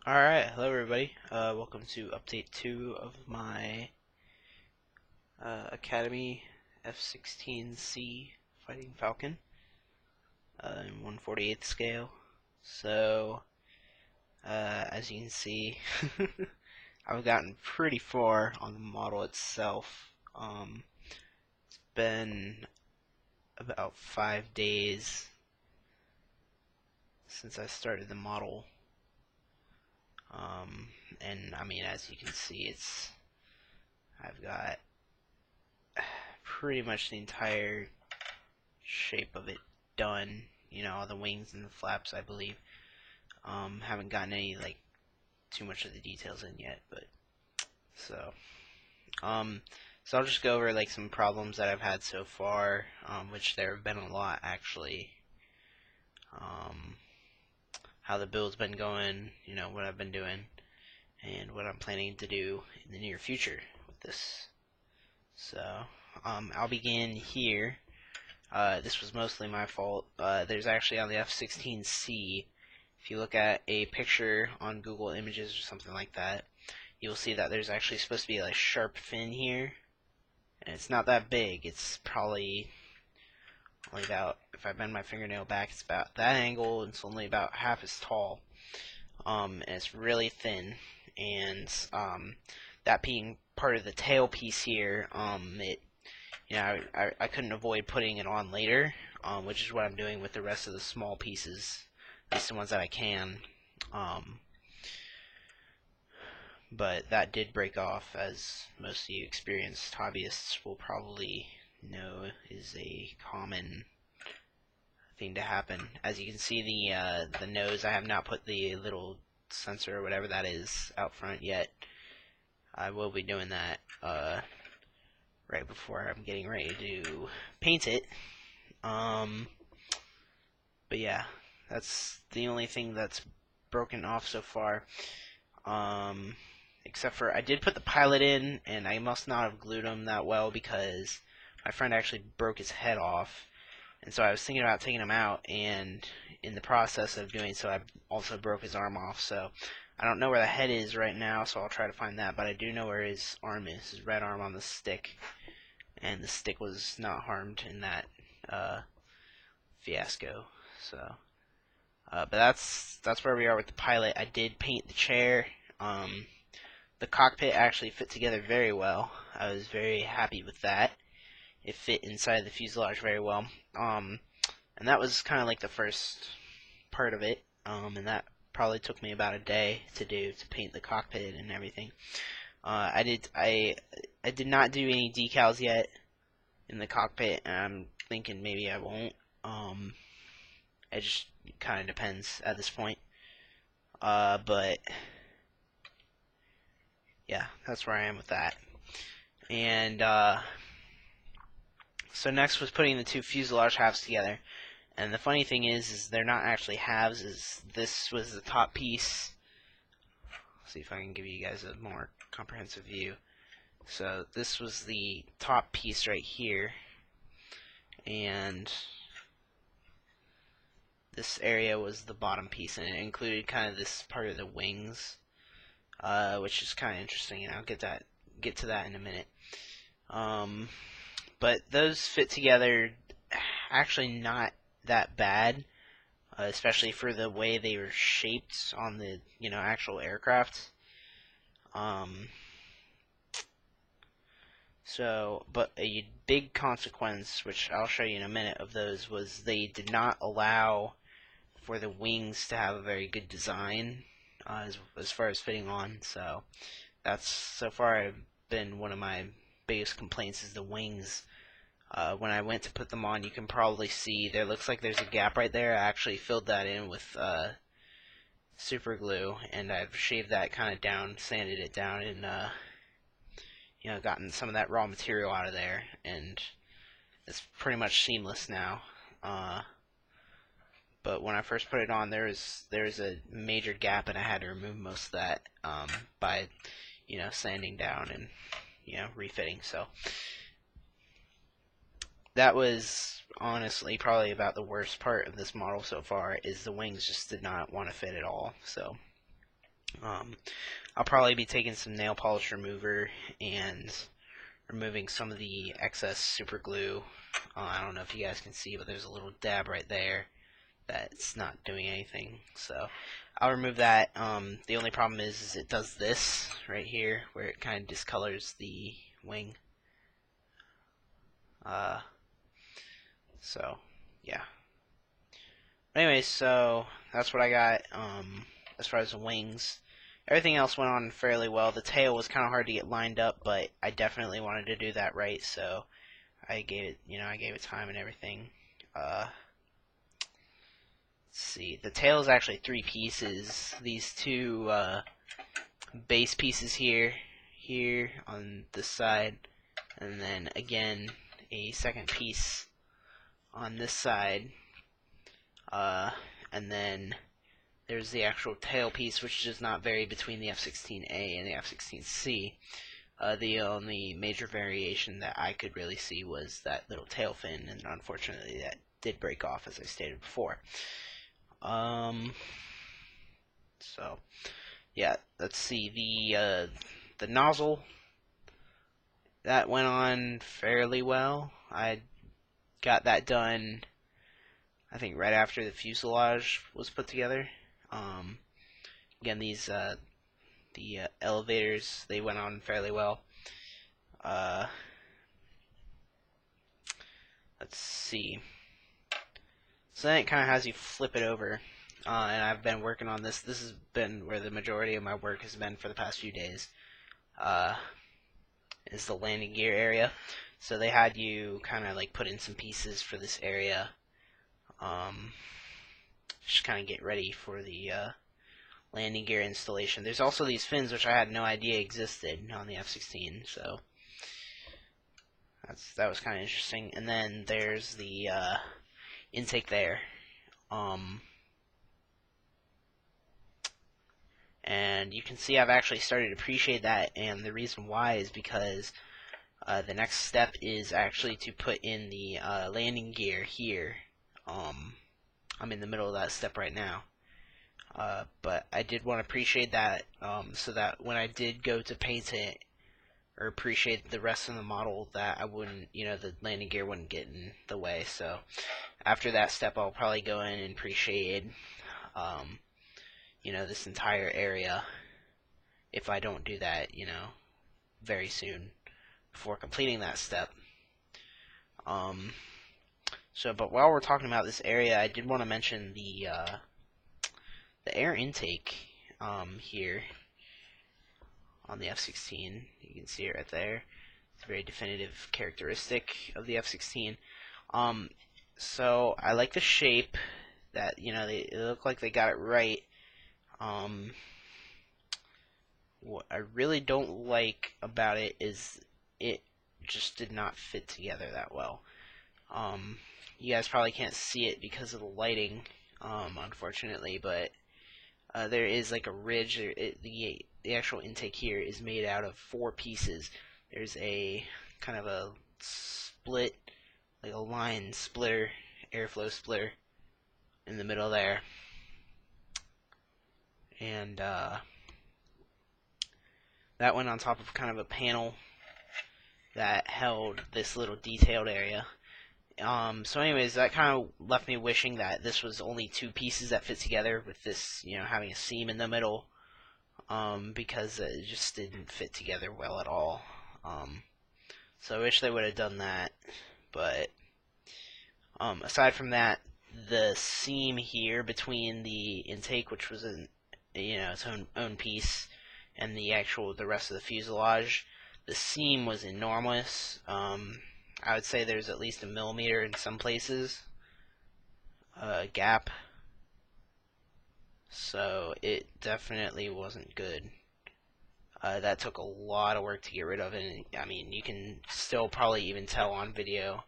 Alright, hello everybody. Welcome to update 2 of my Academy f-16c Fighting Falcon in 1/48 scale. So, as you can see, I've gotten pretty far on the model itself. It's been about 5 days since I started the model. And I mean, as you can see, I've got pretty much the entire shape of it done. You know, all the wings and the flaps, I believe. Haven't gotten any, too much of the details in yet, but, so, so I'll just go over, some problems that I've had so far, which there have been a lot, actually. How the build's been going, you know, what I've been doing, and what I'm planning to do in the near future with this. So, I'll begin here. This was mostly my fault. There's actually on the f-16c, if you look at a picture on Google Images or something like that, you'll see that there's actually supposed to be a sharp fin here, and it's not that big. It's probably only about, if I bend my fingernail back, it's about that angle, and it's only about half as tall, and it's really thin, and that being part of the tail piece here, I couldn't avoid putting it on later, which is what I'm doing with the rest of the small pieces, at least the ones that I can. But that did break off, as most of you experienced hobbyists will probably know is a common thing to happen. As you can see, the nose, I have not put the little sensor or whatever that is out front yet. I will be doing that right before I'm getting ready to paint it. But yeah, that's the only thing that's broken off so far. Except for I did put the pilot in, and I must not have glued him that well because my friend actually broke his head off. And so I was thinking about taking him out, and in the process of doing so, I also broke his arm off. So I don't know where the head is right now, so I'll try to find that. But I do know where his arm is, his red arm on the stick. And the stick was not harmed in that fiasco. So, but that's where we are with the pilot. I did paint the chair. The cockpit actually fit together very well. I was very happy with that. It fit inside the fuselage very well. And that was kind of like the first part of it. And that probably took me about a day to do, to paint the cockpit and everything. I did not do any decals yet in the cockpit, and I'm thinking maybe I won't. It just kind of depends at this point. But yeah, that's where I am with that. And so next was putting the two fuselage halves together. And the funny thing is they're not actually halves. This was the top piece. Let's see if I can give you guys a more comprehensive view. So this was the top piece right here, and this area was the bottom piece, and it included kind of this part of the wings, which is kind of interesting, and I'll get to that in a minute. But those fit together actually not that bad, especially for the way they were shaped on the actual aircraft. So, but a big consequence, which I'll show you in a minute, of those was they did not allow for the wings to have a very good design as far as fitting on. So that's so far been one of my biggest complaints, is the wings. When I went to put them on, you can probably see there looks like there's a gap right there. I actually filled that in with super glue, and I've shaved that kind of down, sanded it down, and gotten some of that raw material out of there, and it's pretty much seamless now. But when I first put it on, there's a major gap, and I had to remove most of that by sanding down and refitting. So that was honestly probably about the worst part of this model so far, is the wings just did not want to fit at all. So I'll probably be taking some nail polish remover and removing some of the excess super glue. I don't know if you guys can see, but there's a little dab right there that's not doing anything. So I'll remove that. The only problem is it does this right here, where it kind of discolors the wing. So yeah. Anyways, so that's what I got as far as the wings. Everything else went on fairly well. The tail was kind of hard to get lined up, but I definitely wanted to do that right, so I gave it time and everything. Let's see. The tail is actually 3 pieces. These 2 base pieces here on this side, and then again a second piece on this side, and then there's the actual tail piece, which does not vary between the f-16a and the f-16c. The only major variation that I could really see was that little tail fin, and unfortunately that did break off, as I stated before. So yeah, let's see, the nozzle, that went on fairly well. I got that done, I think, right after the fuselage was put together. Again, these the elevators, they went on fairly well. Let's see. So then it kind of has you flip it over, and I've been working on this. This has been where the majority of my work has been for the past few days. Is the landing gear area. So they had you kind of like put in some pieces for this area. Just kind of get ready for the landing gear installation. There's also these fins, which I had no idea existed on the F-16, so that was kind of interesting. And then there's the intake there. And you can see I've actually started to appreciate that, and the reason why is because the next step is actually to put in the landing gear here. I'm in the middle of that step right now. But I did want to appreciate that, so that when I did go to paint it, or appreciate the rest of the model, that I wouldn't, the landing gear wouldn't get in the way. So after that step, I'll probably go in and pre-shade, this entire area, if I don't do that, very soon before completing that step. But while we're talking about this area, I did want to mention the air intake here on the F-16. You can see it right there. It's a very definitive characteristic of the F-16. So I like the shape that, they look like they got it right. What I really don't like about it is it just did not fit together that well. You guys probably can't see it because of the lighting, unfortunately, but there is like a ridge. The actual intake here is made out of 4 pieces. There's a kind of a split, like a line splitter, airflow splitter in the middle there. And that went on top of kind of a panel that held this little detailed area. So anyways, that kind of left me wishing that this was only 2 pieces that fit together, with this, having a seam in the middle, because it just didn't fit together well at all. So I wish they would have done that, but aside from that, the seam here between the intake, which was its own piece, and the rest of the fuselage, the seam was enormous. I would say there's at least 1 millimeter in some places gap, so it definitely wasn't good. That took a lot of work to get rid of, and I mean, you can still probably even tell on video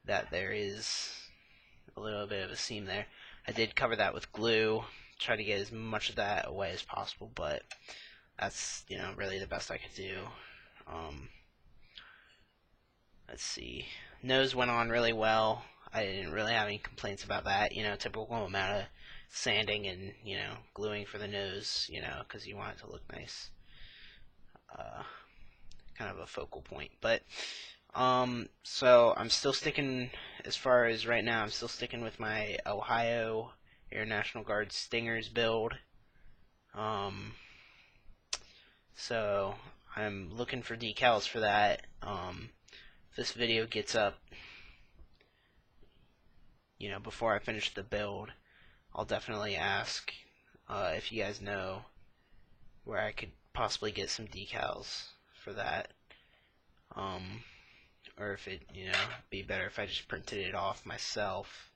that there is a little bit of a seam there. I did cover that with glue, try to get as much of that away as possible, but that's, really the best I could do. Let's see. Nose went on really well. I didn't really have any complaints about that. Typical amount of sanding and, you know, gluing for the nose, you know, because you want it to look nice. Kind of a focal point. But, so I'm still sticking, as far as right now, I'm still sticking with my Ohio Air National Guard Stingers build. So I'm looking for decals for that. If this video gets up, you know, before I finish the build, I'll definitely ask if you guys know where I could possibly get some decals for that. Or if it, you know, be better if I just printed it off myself.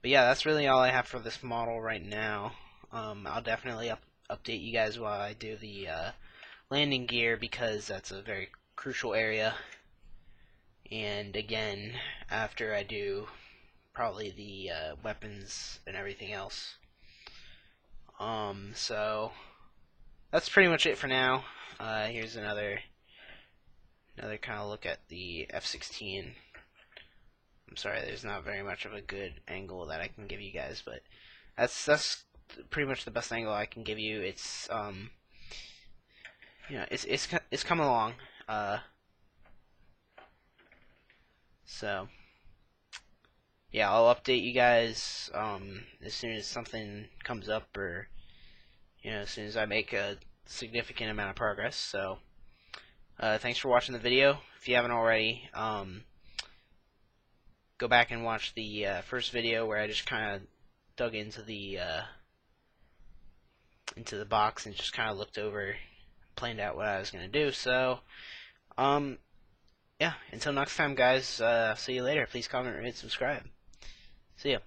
But yeah, that's really all I have for this model right now. I'll definitely update you guys while I do the landing gear, because that's a very crucial area. And again, after I do probably the weapons and everything else. So that's pretty much it for now. Here's another kind of look at the F-16. I'm sorry, there's not very much of a good angle that I can give you guys, but that's pretty much the best angle I can give you. It's you know, it's coming along. So yeah, I'll update you guys as soon as something comes up, or you know, as soon as I make a significant amount of progress. So thanks for watching the video. If you haven't already, go back and watch the first video where I just kind of dug into the box and just kind of looked over, planned out what I was going to do. So yeah, until next time, guys, see you later. Please comment, rate, subscribe. See ya.